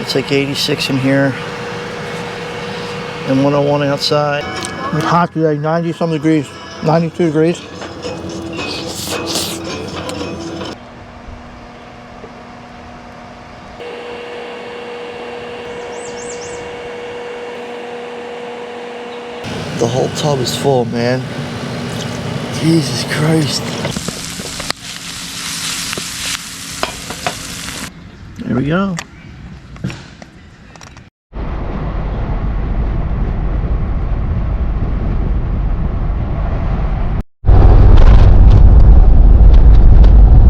It's like 86 in here and 101 outside. It's hot today, 90 some degrees, 92 degrees. The whole tub is full, man. Jesus Christ. There we go.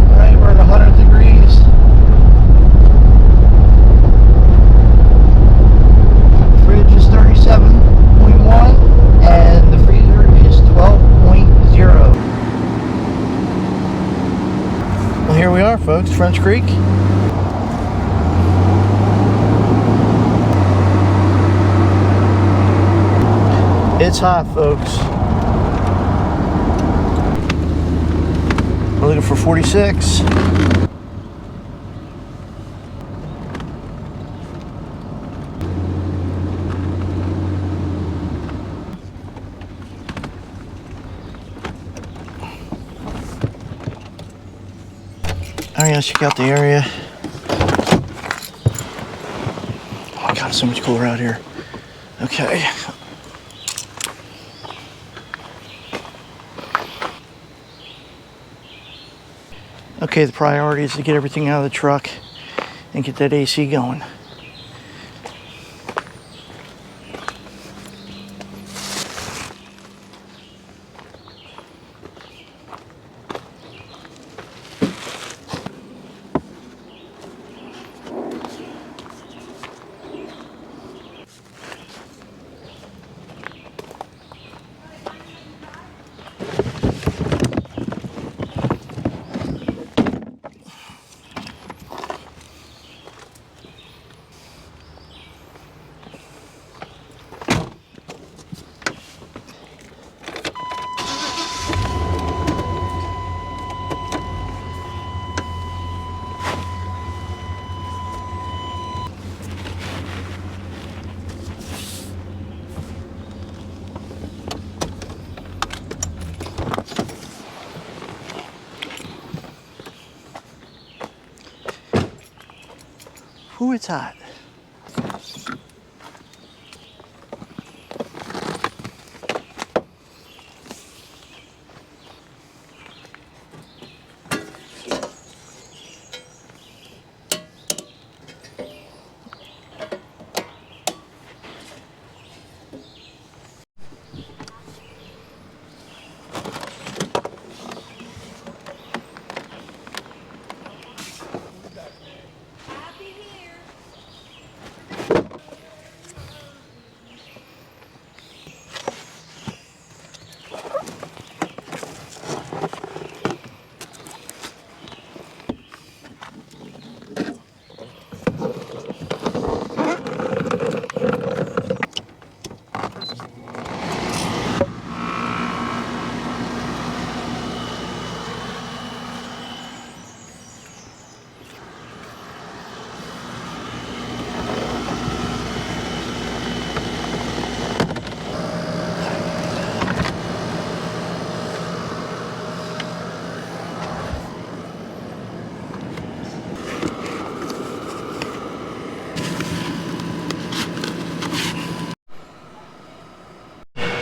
Alright, we're at 100 degrees. The fridge is 37.1 and the freezer is 12.0. Well, here we are, folks, French Creek. It's hot, folks. We're looking for 46. All right, let's check out the area. Oh my God, it's so much cooler out here. Okay. Okay, the priority is to get everything out of the truck and get that AC going. Ooh, it's hot.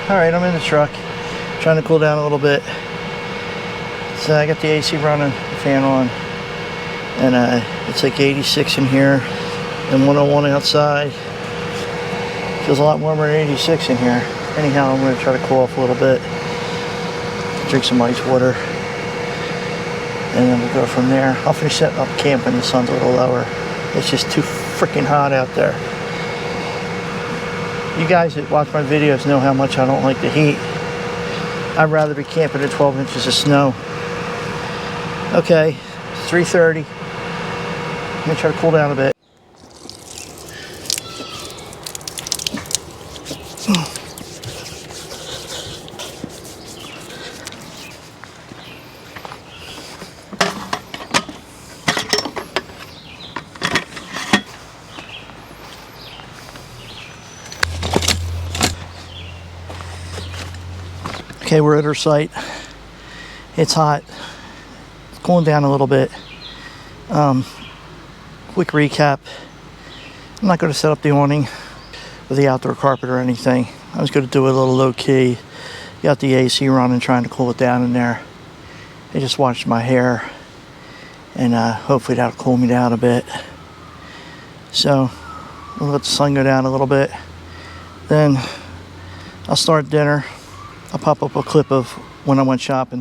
Alright, I'm in the truck, trying to cool down a little bit. So I got the AC running, the fan on, and it's like 86 in here and 101 outside. Feels a lot warmer than 86 in here. Anyhow, I'm going to try to cool off a little bit, drink some ice water, and then we'll go from there. I'll finish setting up camp when the sun's a little lower. It's just too freaking hot out there. You guys that watch my videos know how much I don't like the heat. I'd rather be camping in 12 inches of snow. Okay, it's 3:30. I'm gonna try to cool down a bit. Okay, we're at our site. It's hot. It's cooling down a little bit. Quick recap. I'm not going to set up the awning or the outdoor carpet or anything. I was going to do it a little low key. Got the AC running, trying to cool it down in there. I just washed my hair, and hopefully that'll cool me down a bit. So we'll let the sun go down a little bit. Then I'll start dinner. I'll pop up a clip of when I went shopping.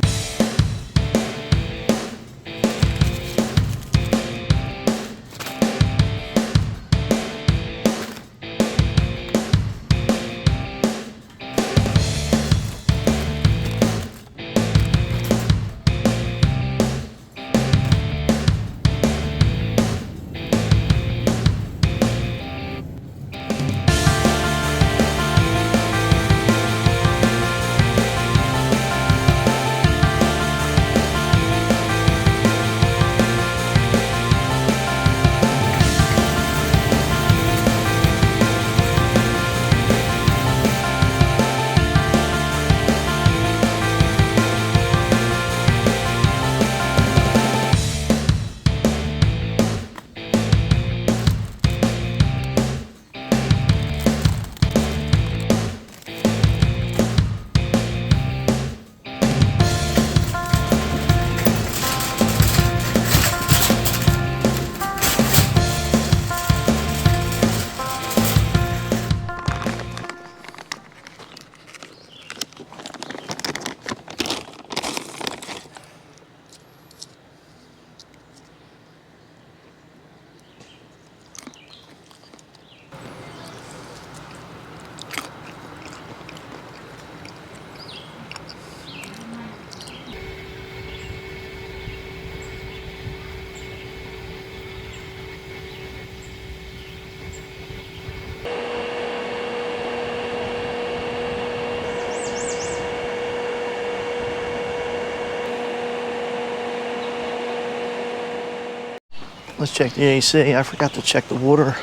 Let's check the AC. I forgot to check the water.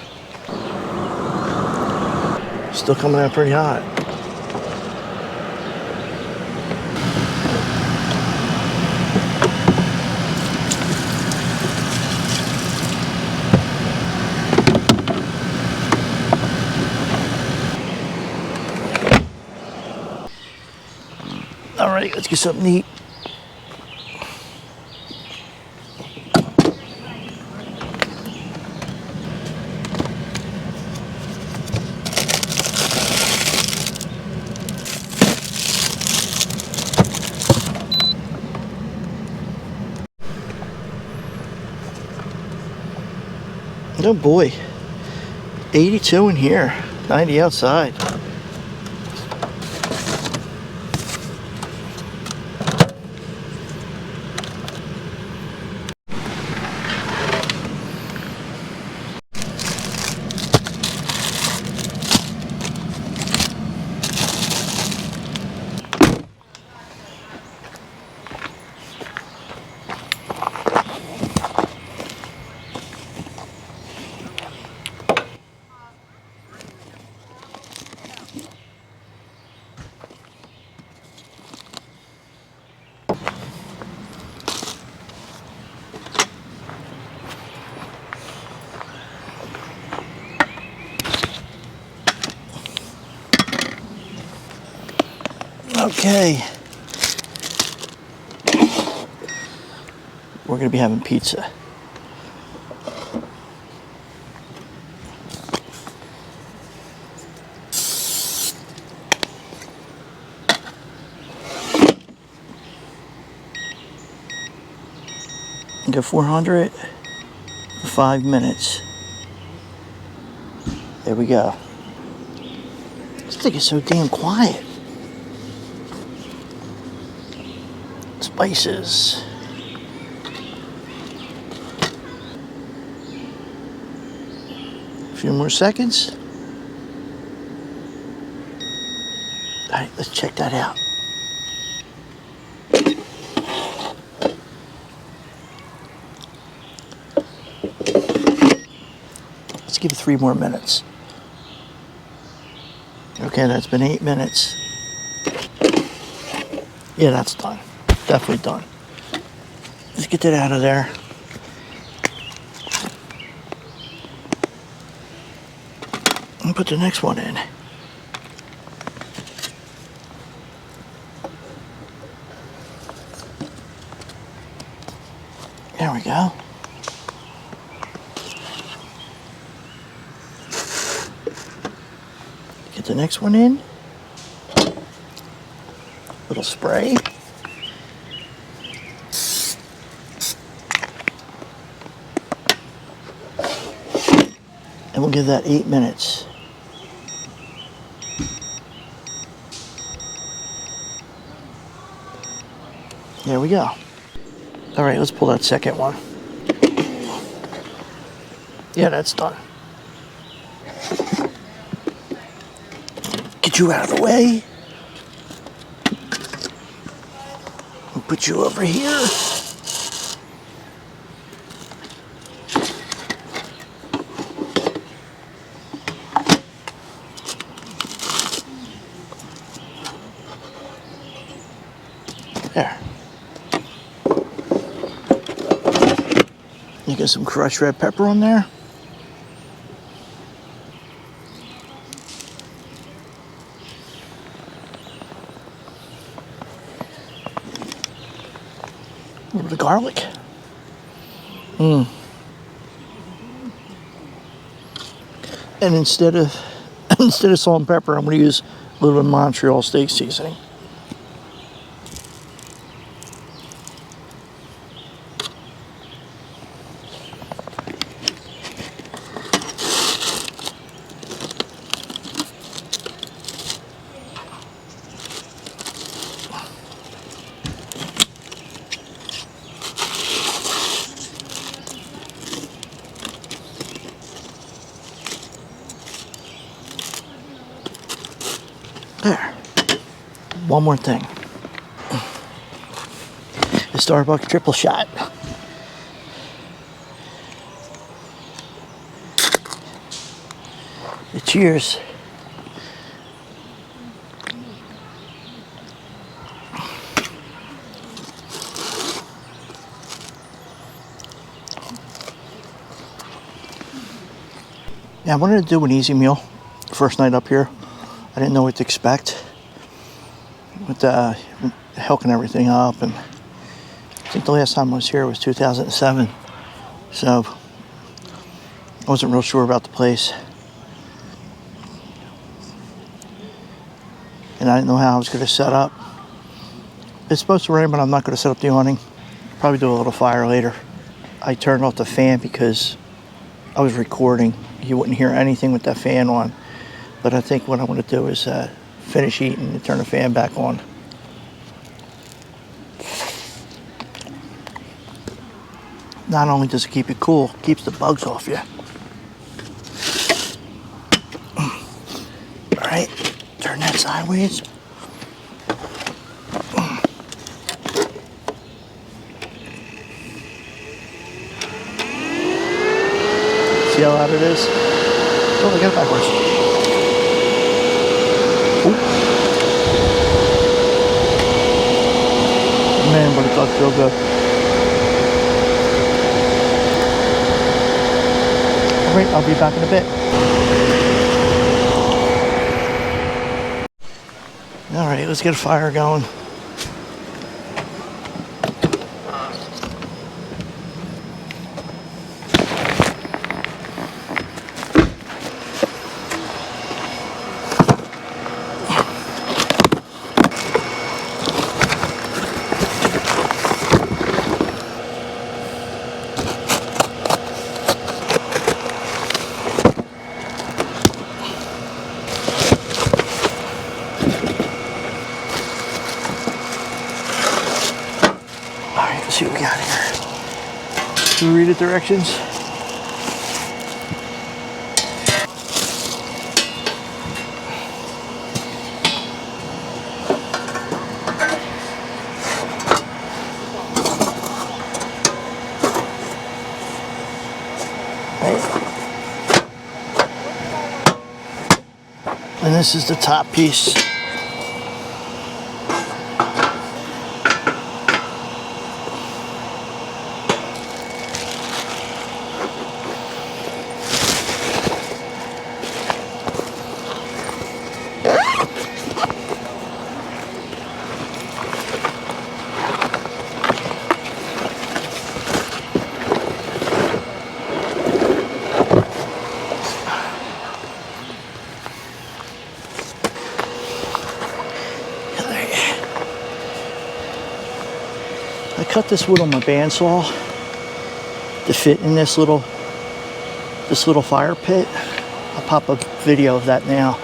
Still coming out pretty hot. All right, let's get something to eat. Oh boy, 82 in here, 90 outside. Okay, we're gonna be having pizza. Go 400 for 5 minutes. There we go. This thing is so damn quiet. Spices. A few more seconds. All right, let's check that out. Let's give it 3 more minutes. Okay, that's been 8 minutes. Yeah, that's done. Definitely done. Let's get that out of there. And put the next one in. There we go. Get the next one in. Little spray. And we'll give that 8 minutes. There we go. All right, let's pull that second one. Yeah, that's done. Get you out of the way. We'll put you over here. There. You get some crushed red pepper on there. A little bit of garlic. And instead of salt and pepper, I'm going to use a little bit of Montreal steak seasoning. There. One more thing. The Starbucks triple shot. Cheers. Yeah, I wanted to do an easy meal. First night up here. I didn't know what to expect with hooking everything up, and I think the last time I was here was 2007, so I wasn't real sure about the place, and I didn't know how I was going to set up. It's supposed to rain, but I'm not going to set up the awning. Probably do a little fire later. I turned off the fan because I was recording. You wouldn't hear anything with that fan on. But I think what I want to do is finish eating and turn the fan back on. Not only does it keep it cool, it keeps the bugs off you. All right, turn that sideways. See how loud it is? Oh, I got it backwards. Man, but it does feel good. Alright, I'll be back in a bit. Alright, let's get a fire going. Let's see what we got here. Can we read the directions? And this is the top piece. cut this wood on my bandsaw to fit in this little fire pit. I'll pop a video of that now.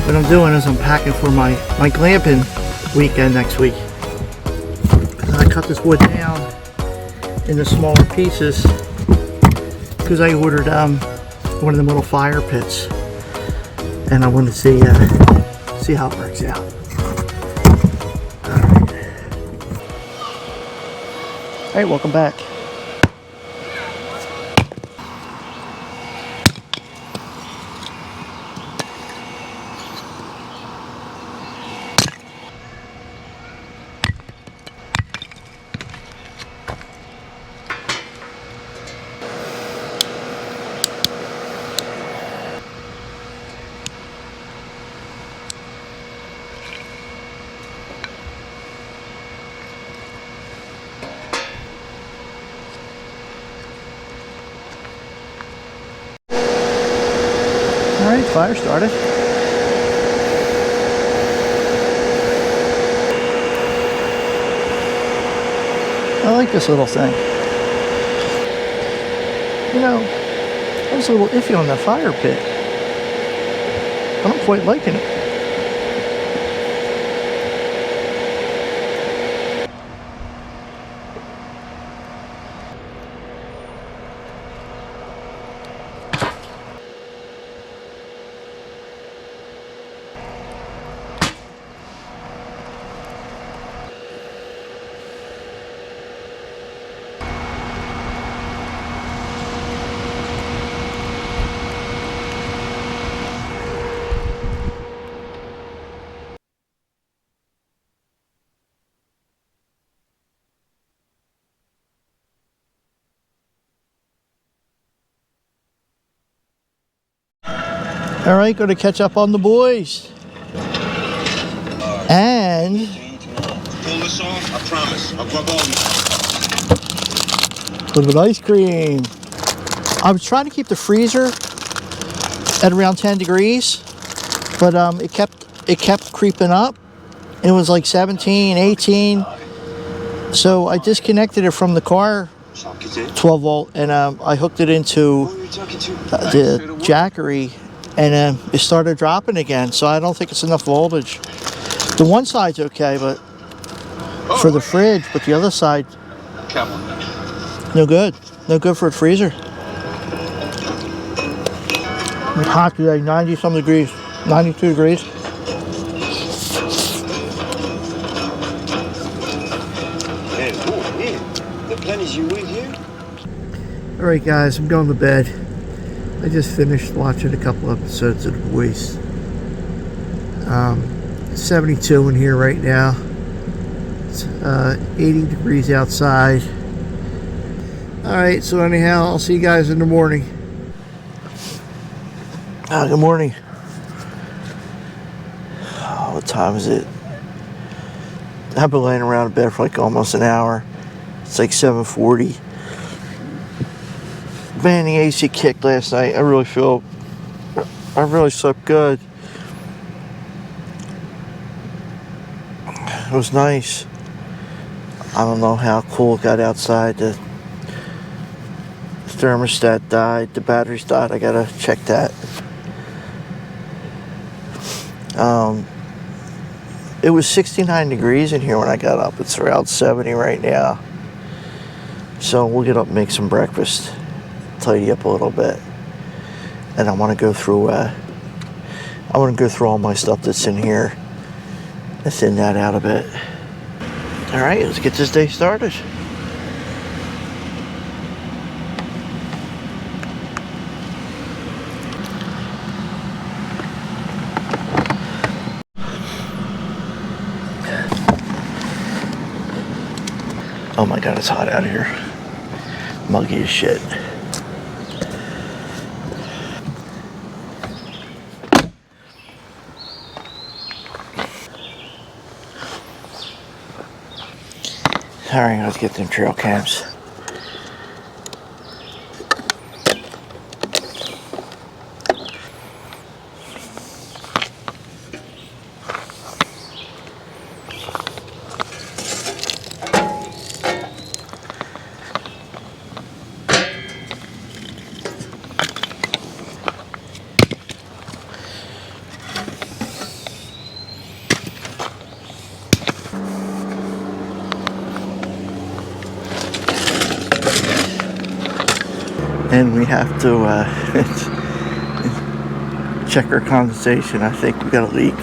What I'm doing is I'm packing for my glamping weekend next week. I cut this wood down into smaller pieces because I ordered one of them little fire pits, and I wanted to see how it works out. All right, welcome back. All right, fire started. I like this little thing. You know, I was a little iffy on that fire pit. I'm quite liking it. All right, going to catch up on the boys. And pull this off, I promise. I'll grab all a little bit of ice cream. I was trying to keep the freezer at around 10 degrees, but it kept creeping up. It was like 17, 18. So I disconnected it from the car, 12 volt, and I hooked it into the jackery, and it started dropping again. So I don't think it's enough voltage. The one side's okay, but for the fridge, but the other side, no good. No good for a freezer. It's hot today, 90 some degrees, 92 degrees. All right, guys, I'm going to bed. I just finished watching a couple episodes of The Boys. 72 in here right now. It's 80 degrees outside. All right, so anyhow, I'll see you guys in the morning. Good morning. What time is it? I've been laying around in bed for like almost an hour. It's like 7:40. Man, the AC kicked last night. I really slept good. It was nice. I don't know how cool it got outside. The thermostat died. The batteries died. I gotta check that. It was 69 degrees in here when I got up. It's around 70 right now. So we'll get up and make some breakfast. Tidy up a little bit. And I want to go through all my stuff that's in here and thin that out a bit. All right, let's get this day started. Oh my god, it's hot out here. Muggy as shit. Alright, let's get them trail cams. And we have to check our condensation. I think we got a leak.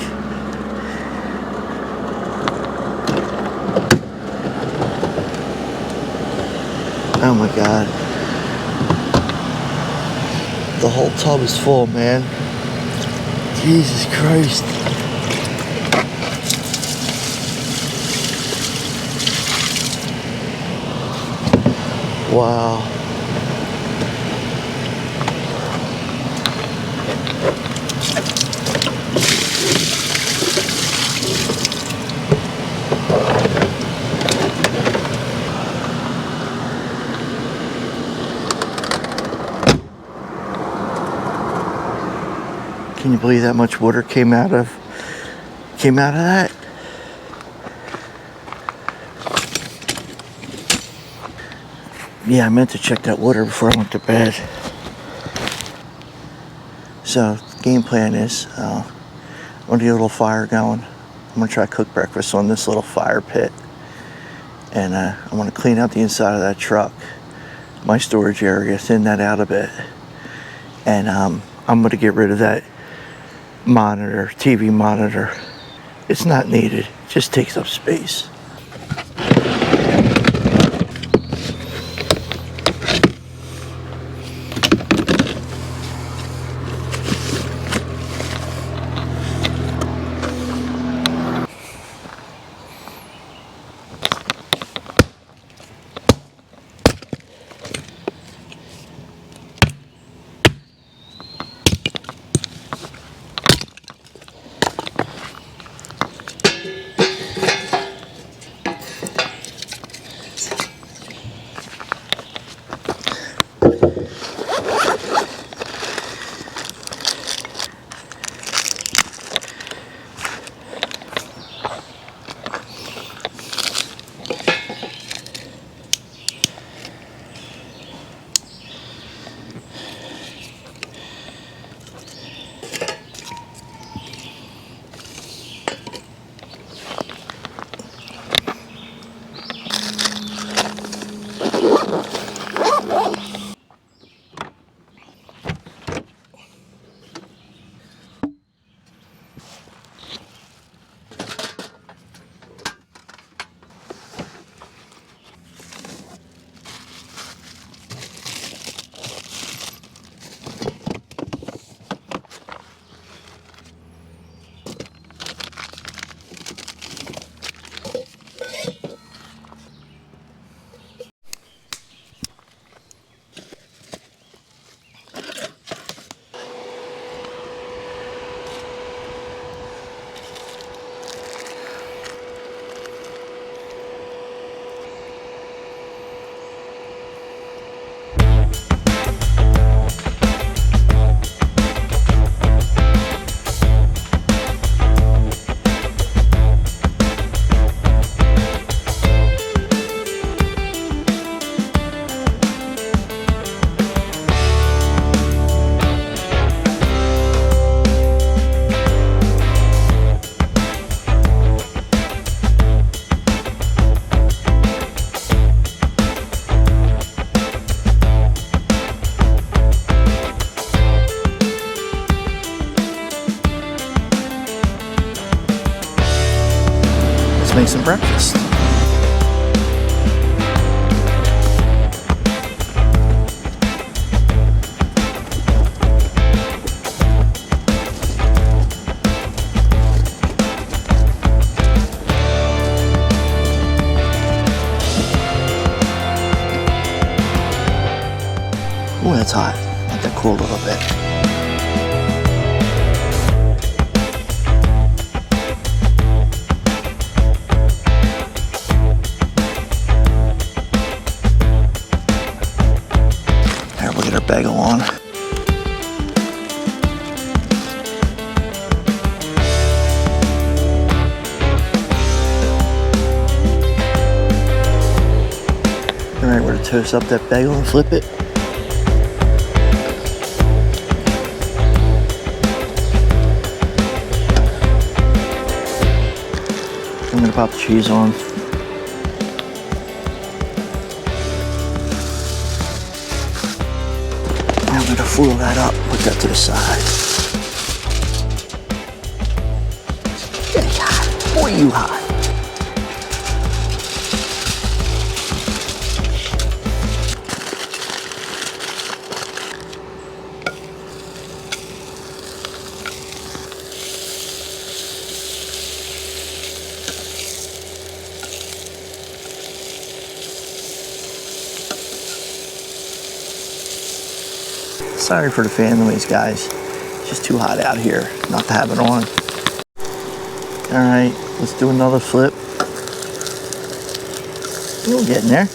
Oh my god. The whole tub is full, man. Jesus Christ. Wow. Can you believe that much water came out of that? Yeah, I meant to check that water before I went to bed. So, game plan is, I'm gonna get a little fire going. I'm gonna try to cook breakfast on this little fire pit. And I wanna clean out the inside of that truck, my storage area, thin that out a bit. And I'm gonna get rid of that monitor, TV monitor. It's not needed, it just takes up space. Make some breakfast. Ooh, that's hot. Let that cool a little bit. There, we'll get our bagel on. Alright, we're going to toast up that bagel and flip it. I'm going to pop the cheese on. I'm going to foil that up, put that to the side. Yeah, hot. Boy, you hot. Sorry for the fan noise, guys. It's just too hot out here not to have it on. Alright, let's do another flip. We're getting there.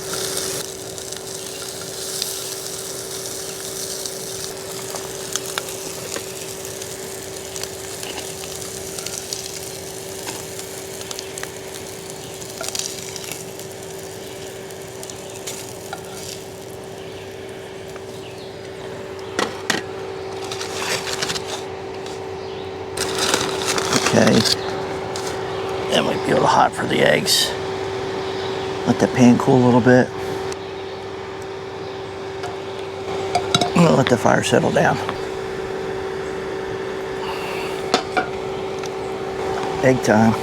Okay, that might be a little hot for the eggs. Let the pan cool a little bit. I'm gonna let the fire settle down. Egg time.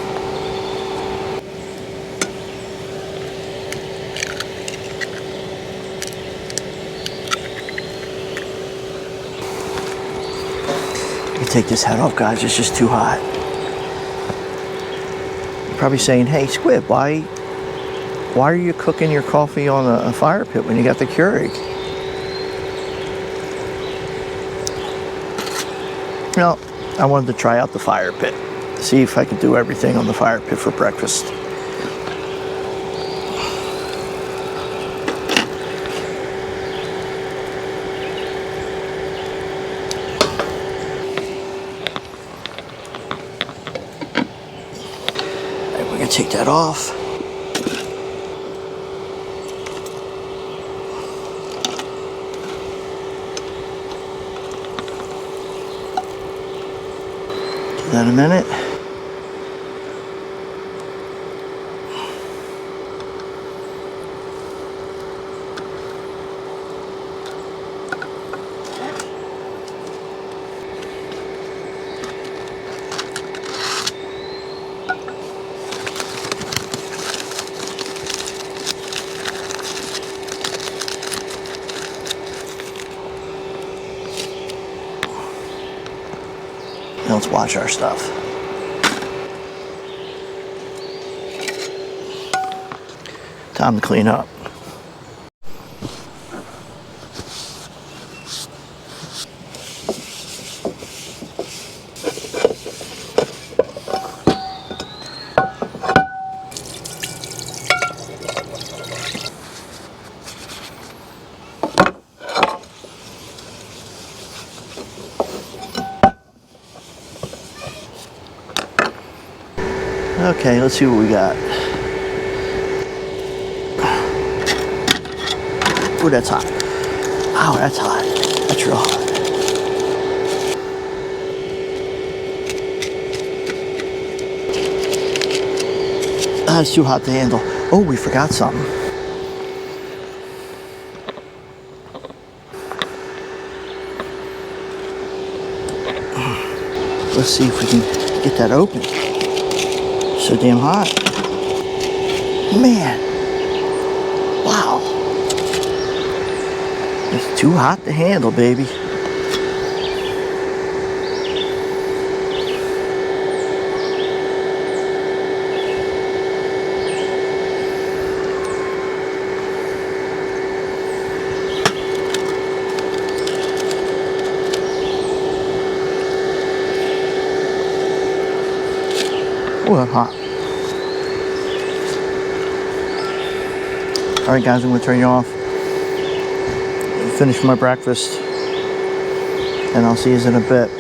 You take this hat off, guys, it's just too hot. Probably saying, hey, SQWIB, why are you cooking your coffee on a fire pit when you got the Keurig? Well, I wanted to try out the fire pit, see if I could do everything on the fire pit for breakfast. Take that off. Give that a minute. Now let's watch our stuff. Time to clean up. Okay, let's see what we got. Ooh, that's hot. Ow, that's hot. That's real hot. That's too hot to handle. Oh, we forgot something. Let's see if we can get that open. So damn hot. Man. Wow. It's too hot to handle, baby. Oh, that's hot. Alright guys, I'm going to turn you off. Finish my breakfast. And I'll see you in a bit.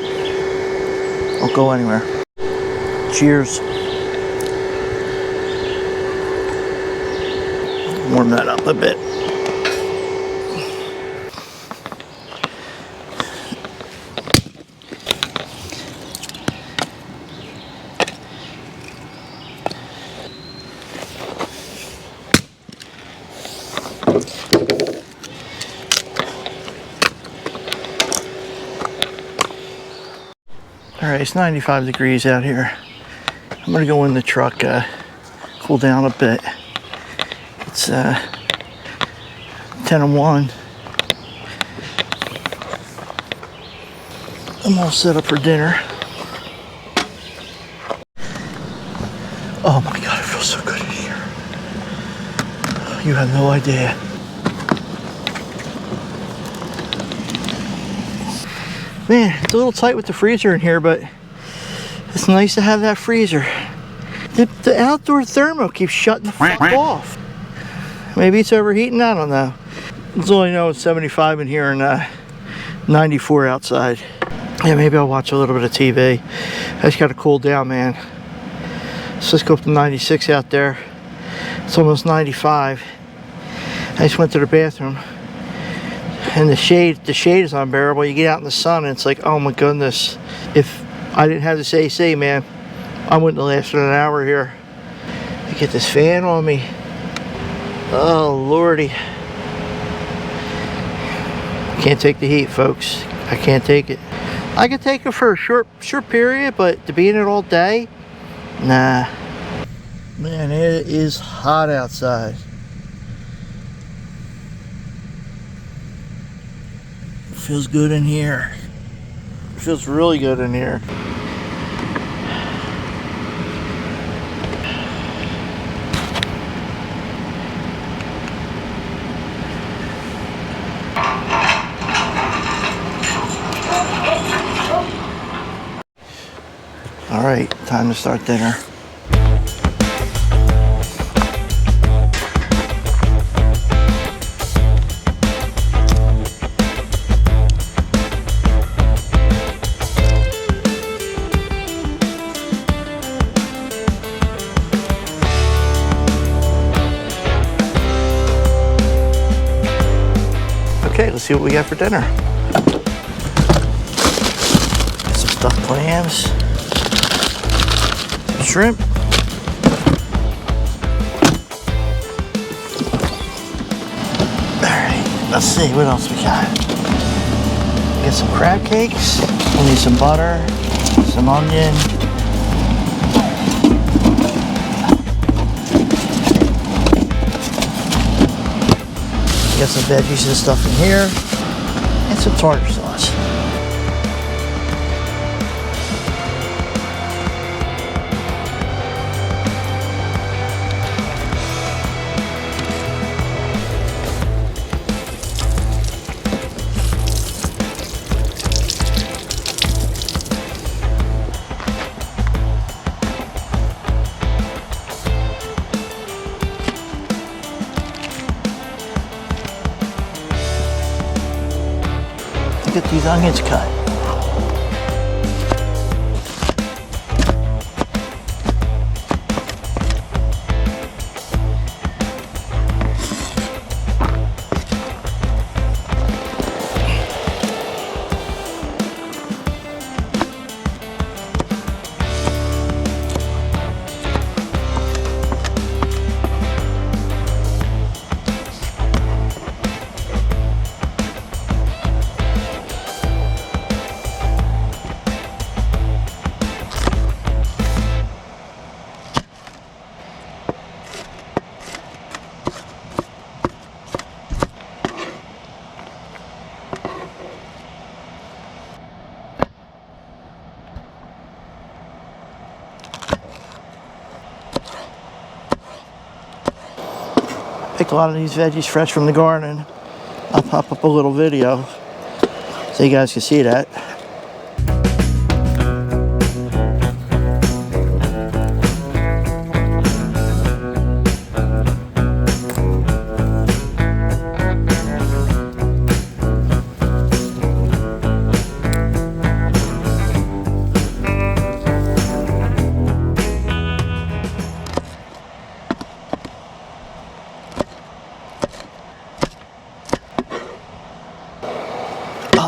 Don't go anywhere. Cheers. Warm that up a bit. Alright, it's 95 degrees out here. I'm gonna go in the truck, cool down a bit. It's 10:01. I'm all set up for dinner. Oh my god, it feels so good in here. You have no idea. Man, it's a little tight with the freezer in here, but it's nice to have that freezer. The outdoor thermo keeps shutting the fuck off. Maybe it's overheating, I don't know. It's only know it's 75 in here and 94 outside. Yeah, maybe I'll watch a little bit of TV. I just gotta cool down, man. So let's go up to 96 out there. It's almost 95. I just went to the bathroom. And the shade is unbearable. You get out in the sun and it's like, oh my goodness. If I didn't have this AC, man, I wouldn't have lasted an hour here. I get this fan on me. Oh lordy. Can't take the heat, folks. I can't take it. I could take it for a short period, but to be in it all day, nah. Man, it is hot outside. Feels good in here. Feels really good in here. All right, time to start dinner. Okay, let's see what we got for dinner. Some stuffed clams, some shrimp, alright, let's see what else we got. Get some crab cakes, we'll need some butter, some onion, got some veggies and stuff in here, and some tartar sauce. Get these onions cut. Picked a lot of these veggies fresh from the garden. I'll pop up a little video so you guys can see that.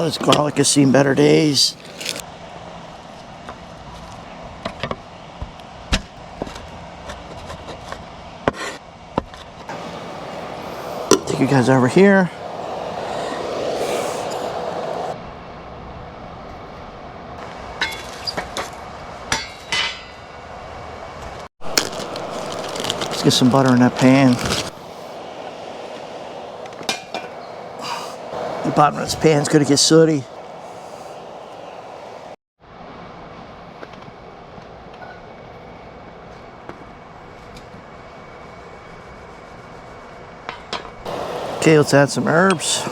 Wow, this garlic has seen better days. Take you guys over here. Let's get some butter in that pan. The bottom of this pan's gonna get sooty. Okay, let's add some herbs.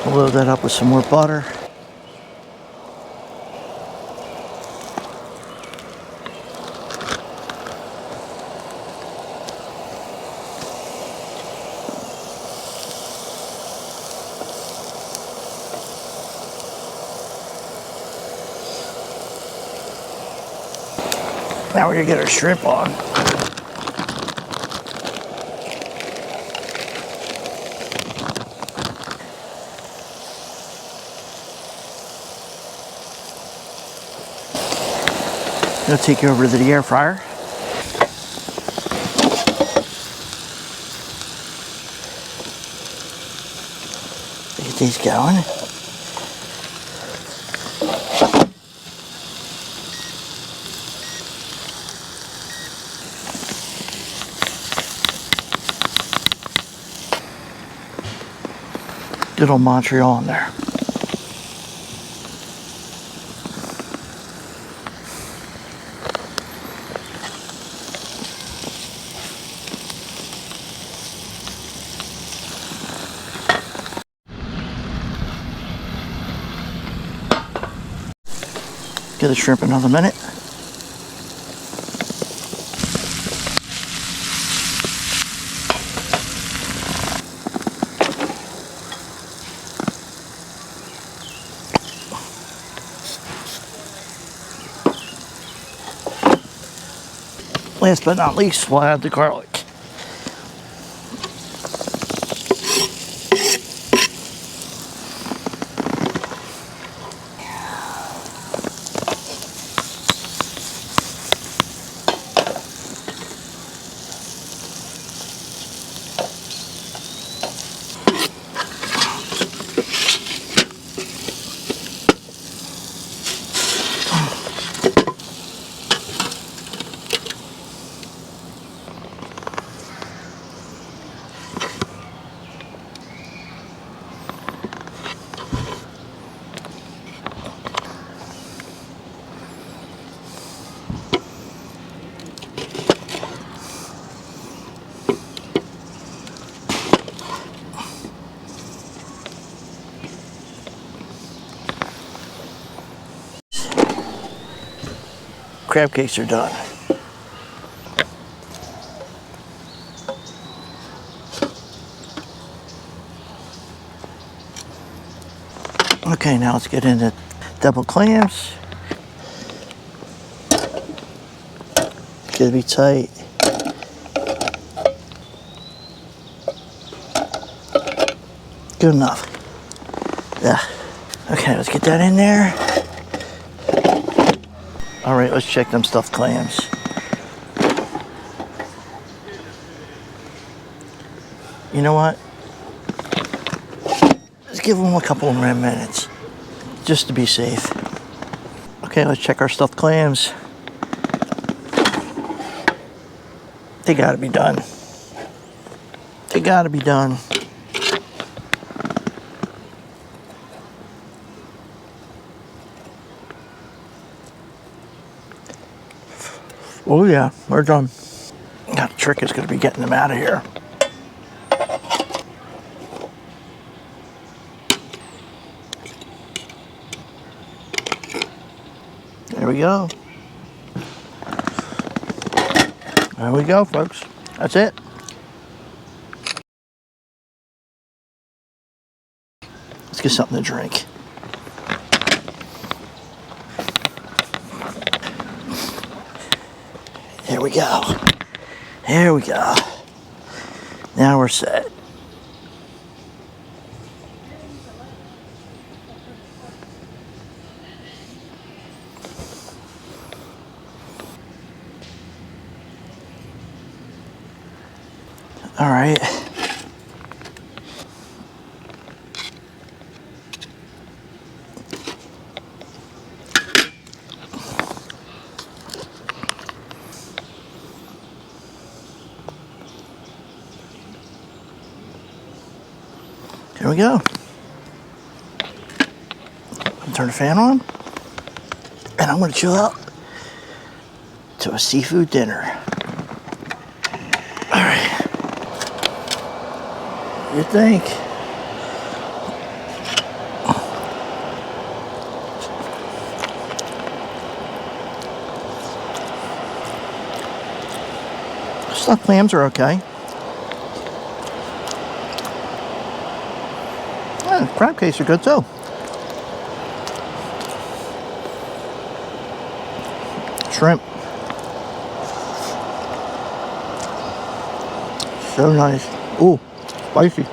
We'll load that up with some more butter. Now we're gonna get our shrimp on. I'll take you over to the air fryer. Get these going. Good old Montreal in there. Give the shrimp another minute. Last but not least, we'll add the garlic. Crab cakes are done. Okay, now let's get into double clams. Gotta be tight. Good enough. Yeah. Okay, let's get that in there. All right, let's check them stuffed clams. You know what? Let's give them a couple more minutes, just to be safe. Okay, let's check our stuffed clams. They gotta be done. They gotta be done. Oh yeah, we're done. Now the trick is going to be getting them out of here. There we go. There we go, folks. That's it. Let's get something to drink. There we go. There we go. Now we're set. All right. Here we go. Turn the fan on, and I'm going to chill out to a seafood dinner. All right. What do you think? Stuffed clams are okay. Crab cakes are good too. Shrimp. So nice. Ooh, spicy.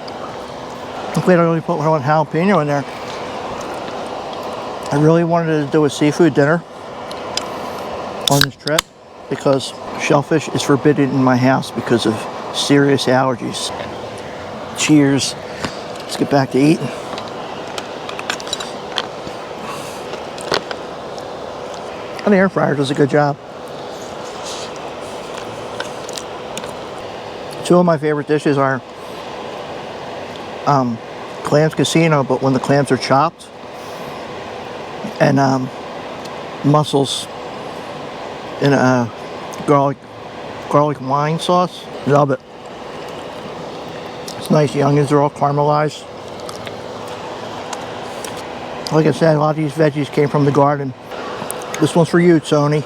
I'm glad I only put one jalapeno in there. I really wanted to do a seafood dinner on this trip because shellfish is forbidden in my house because of serious allergies. Cheers. Let's get back to eating. And the air fryer does a good job. Two of my favorite dishes are clams casino, but when the clams are chopped, and mussels in a garlic wine sauce. Love it. It's nice. The onions are all caramelized. Like I said, a lot of these veggies came from the garden. This one's for you, Tony.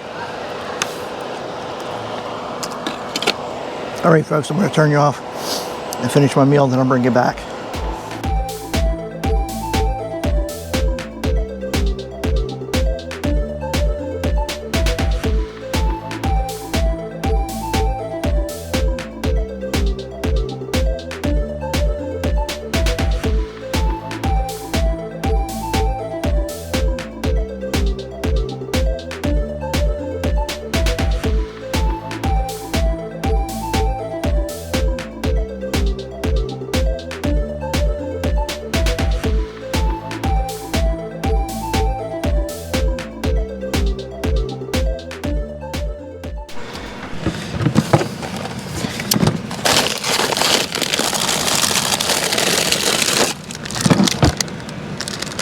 All right, folks, I'm going to turn you off and finish my meal, then I'll bring you back.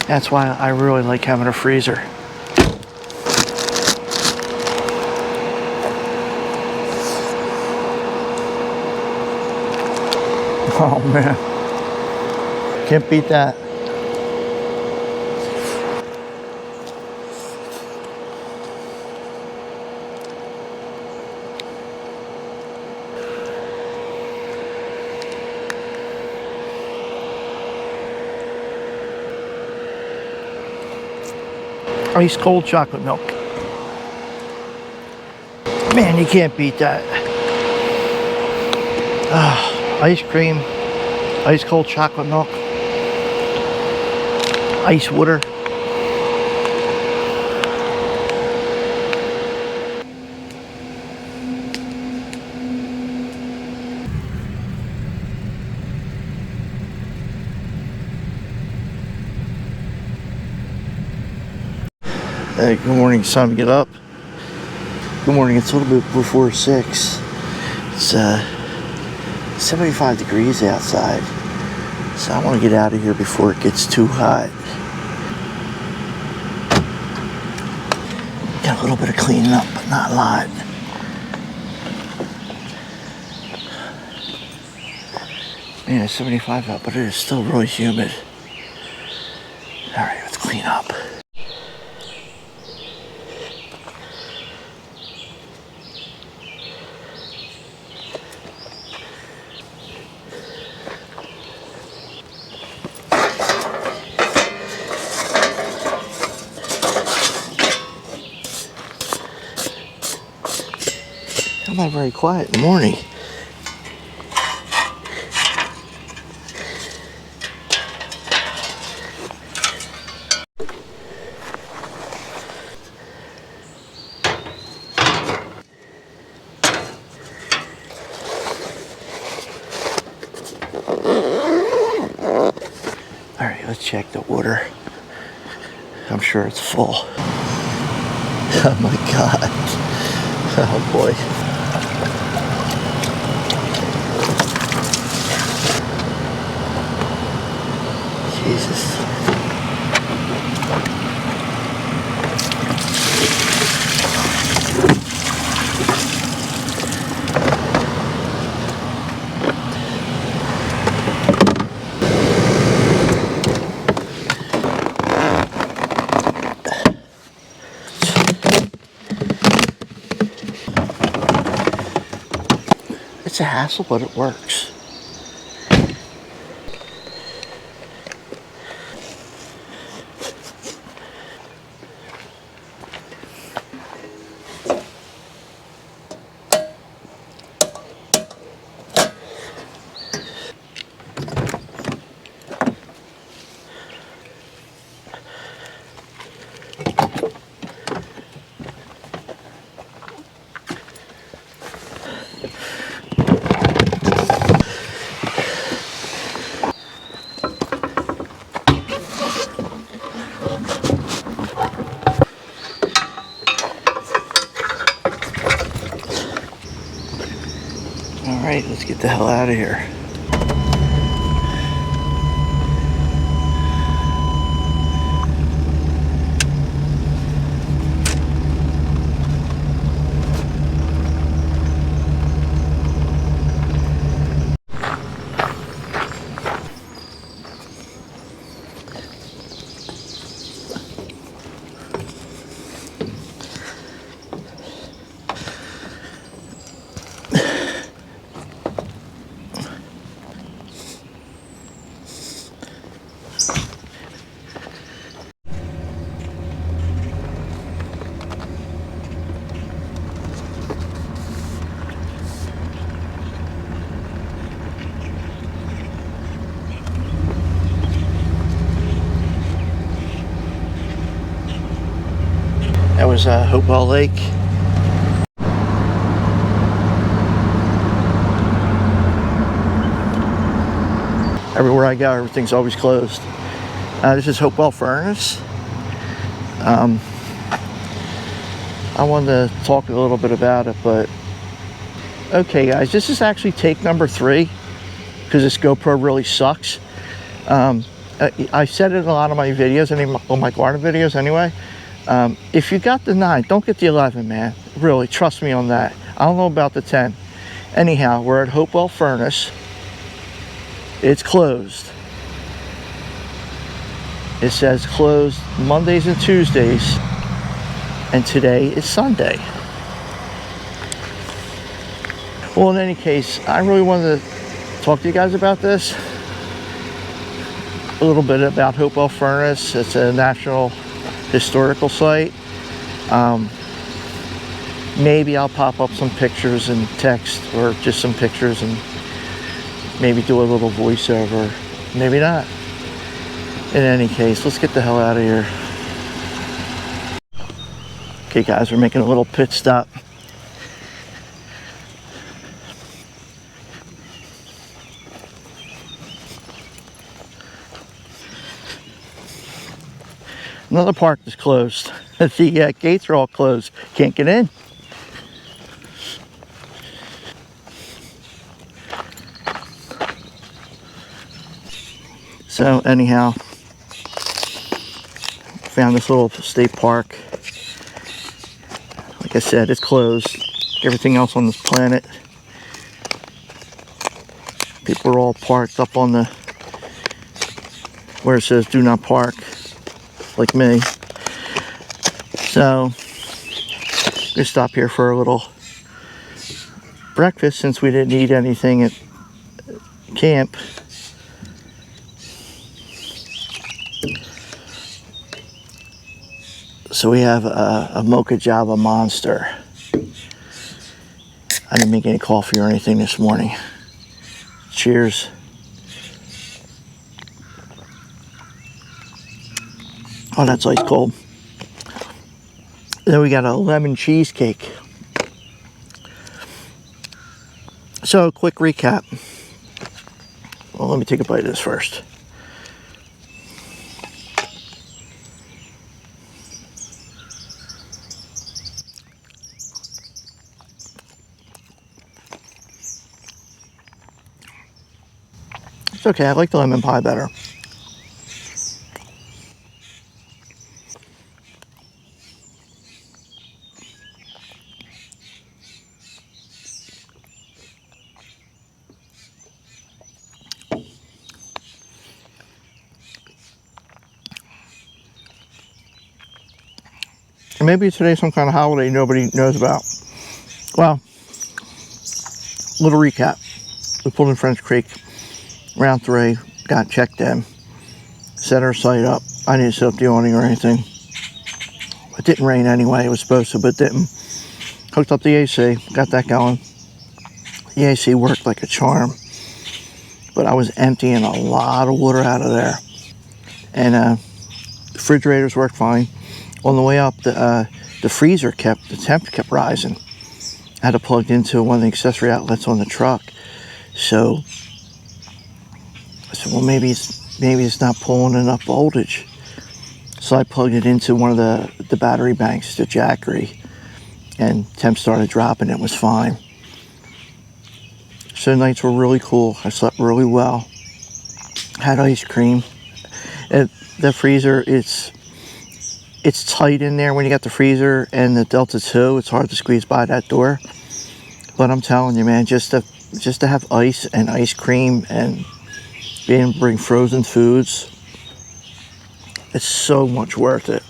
That's why I really like having a freezer. Oh man, can't beat that. Ice cold chocolate milk. Man, you can't beat that. Ice cream, ice cold chocolate milk, ice water. Hey, good morning. It's time to get up. Good morning. It's a little bit before 6. It's 75 degrees outside, so I want to get out of here before it gets too hot. Got a little bit of cleaning up, but not a lot. Man, it's 75 out, but it is still really humid. All right, let's clean up. I'm not very quiet in the morning. All right, let's check the water. I'm sure it's full. Oh my God. Oh boy. Jesus. It's a hassle, but it works. All right, let's get the hell out of here. That was Hopewell Lake. Everywhere I go, everything's always closed. This is Hopewell Furnace. I wanted to talk a little bit about it, but okay guys, this is actually take number 3 because this GoPro really sucks. I said it in a lot of my videos, all my garden videos anyway. If you got the 9, don't get the 11, man. Really, trust me on that. I don't know about the 10. Anyhow, we're at Hopewell Furnace. It's closed. It says closed Mondays and Tuesdays, and today is Sunday. Well, in any case, I really wanted to talk to you guys about this. A little bit about Hopewell Furnace. It's a national historical site. Maybe I'll pop up some pictures and text, or just some pictures, and maybe do a little voiceover. Maybe not. In any case, let's get the hell out of here. Okay guys, we're making a little pit stop. Another park is closed. The gates are all closed. Can't get in. So anyhow, found this little state park. Like I said, it's closed. Everything else on this planet, people are all parked up on the where it says do not park, like me. So we stop here for a little breakfast since we didn't eat anything at camp. So we have a 𝐓𝐫𝐿𝐤 Monster. I didn't make any coffee or anything this morning. Cheers. Oh, that's ice cold. Then we got a lemon cheesecake. So, quick recap. Well, let me take a bite of this first. It's okay, I like the lemon pie better. Maybe today's some kind of holiday nobody knows about. Well, little recap. We pulled in French Creek, round 3, got checked in, set our site up. I didn't set up the awning or anything. It didn't rain anyway, it was supposed to, but it didn't. Hooked up the AC, got that going. The AC worked like a charm, but I was emptying a lot of water out of there. And refrigerators worked fine. On the way up, the freezer the temp kept rising. I had to plug into one of the accessory outlets on the truck. So I said, well, maybe it's not pulling enough voltage. So I plugged it into one of the battery banks, the Jackery, and temp started dropping. It was fine. So the nights were really cool. I slept really well. Had ice cream. The freezer, it's tight in there when you got the freezer and the Delta 2. It's hard to squeeze by that door. But I'm telling you, man, just to have ice and ice cream and being able to bring frozen foods, it's so much worth it.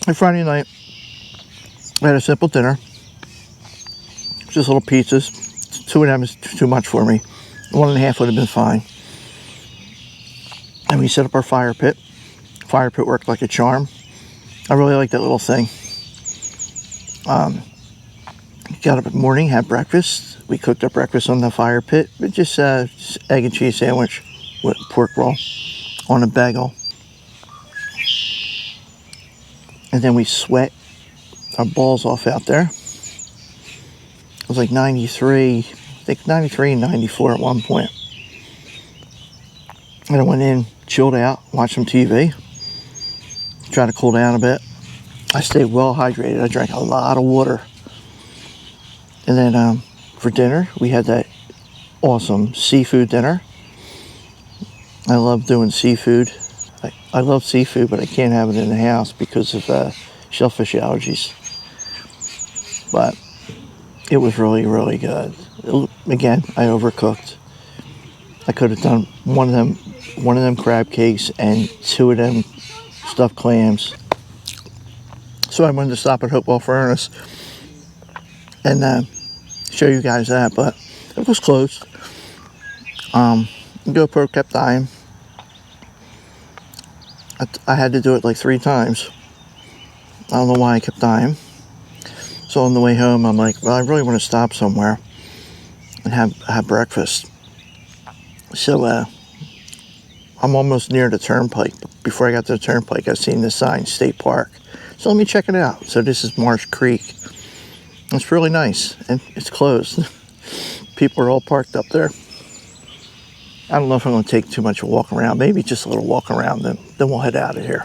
And Friday night, I had a simple dinner. Just little pizzas. 2 of them is too much for me. 1.5 would have been fine. And we set up our fire pit. Fire pit worked like a charm. I really like that little thing. Got up in the morning, had breakfast. We cooked up breakfast on the fire pit. But just egg and cheese sandwich with pork roll on a bagel. And then we sweat our balls off out there. It was like 93, I think 93 and 94 at one point. And I went in, chilled out, watched some TV, tried to cool down a bit. I stayed well hydrated. I drank a lot of water. And then for dinner, we had that awesome seafood dinner. I love doing seafood. I love seafood, but I can't have it in the house because of shellfish allergies. But it was really, really good. Again, I overcooked. I could have done one of them crab cakes and 2 of them stuffed clams. So I wanted to stop at Hopewell Furnace and show you guys that, but it was closed. GoPro kept dying. I had to do it like 3 times. I don't know why I kept dying. So on the way home, I'm like, well, I really want to stop somewhere and have breakfast. So I'm almost near the turnpike. Before I got to the turnpike, I seen this sign, State Park. So let me check it out. So this is Marsh Creek. It's really nice, and it's closed. People are all parked up there. I don't know if I'm going to take too much of a walk around. Maybe just a little walk around, then we'll head out of here.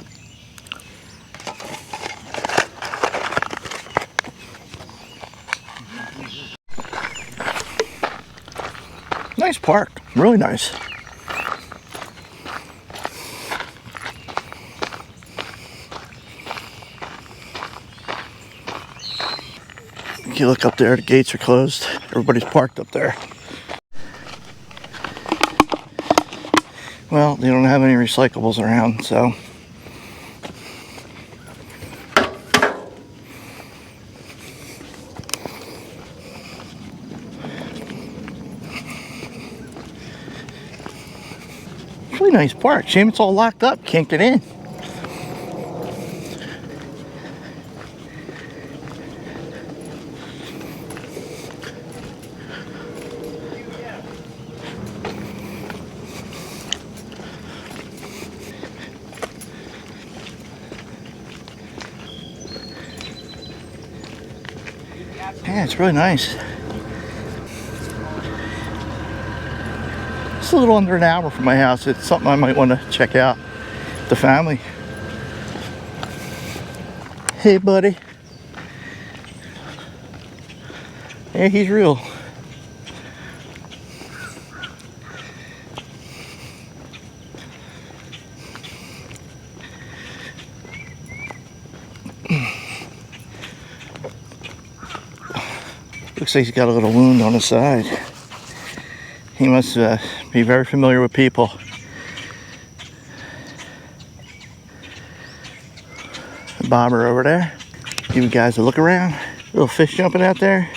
Nice park, really nice. You look up there, the gates are closed. Everybody's parked up there. Well, they don't have any recyclables around, so. Really nice park. Shame it's all locked up. Can't get in. Yeah, it's really nice. It's a little under an hour from my house. It's something I might want to check out with the family. Hey, buddy. Yeah, he's real. Looks like he's got a little wound on his side. He must be very familiar with people. Bobber over there. Give you guys a look around. Little fish jumping out there.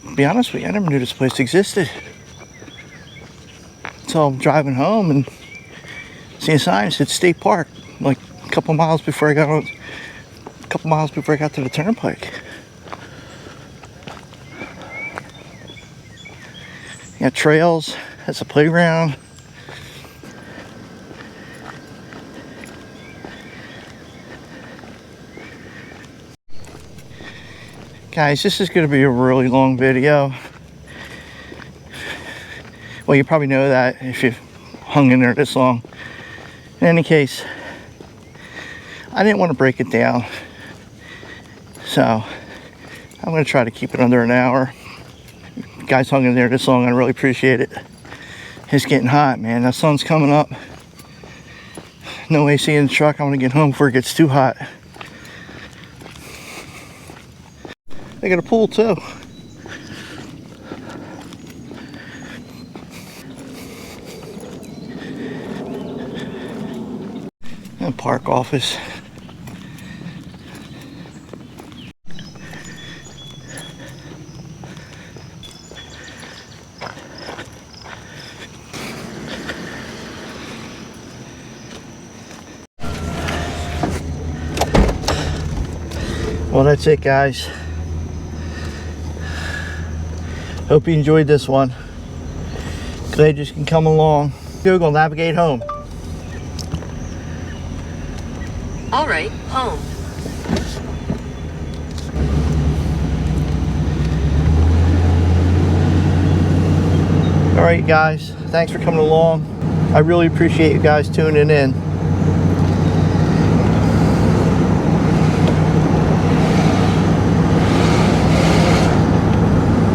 To be honest with you, I never knew this place existed. So I'm driving home and see a sign that said State Park, like a couple miles before I got to the turnpike. You got trails, that's a playground. Guys, this is going to be a really long video. Well, you probably know that if you've hung in there this long. In any case, I didn't want to break it down. So, I'm going to try to keep it under an hour. You guys hung in there this long, I really appreciate it. It's getting hot, man. The sun's coming up. No AC in the truck. I want to get home before it gets too hot. They got a pool too. And park office. Well, that's it, guys. Hope you enjoyed this one. Glad you can come along. Google navigate home. All right, home. All right, guys. Thanks for coming along. I really appreciate you guys tuning in.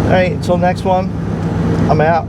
All right, until next one, I'm out.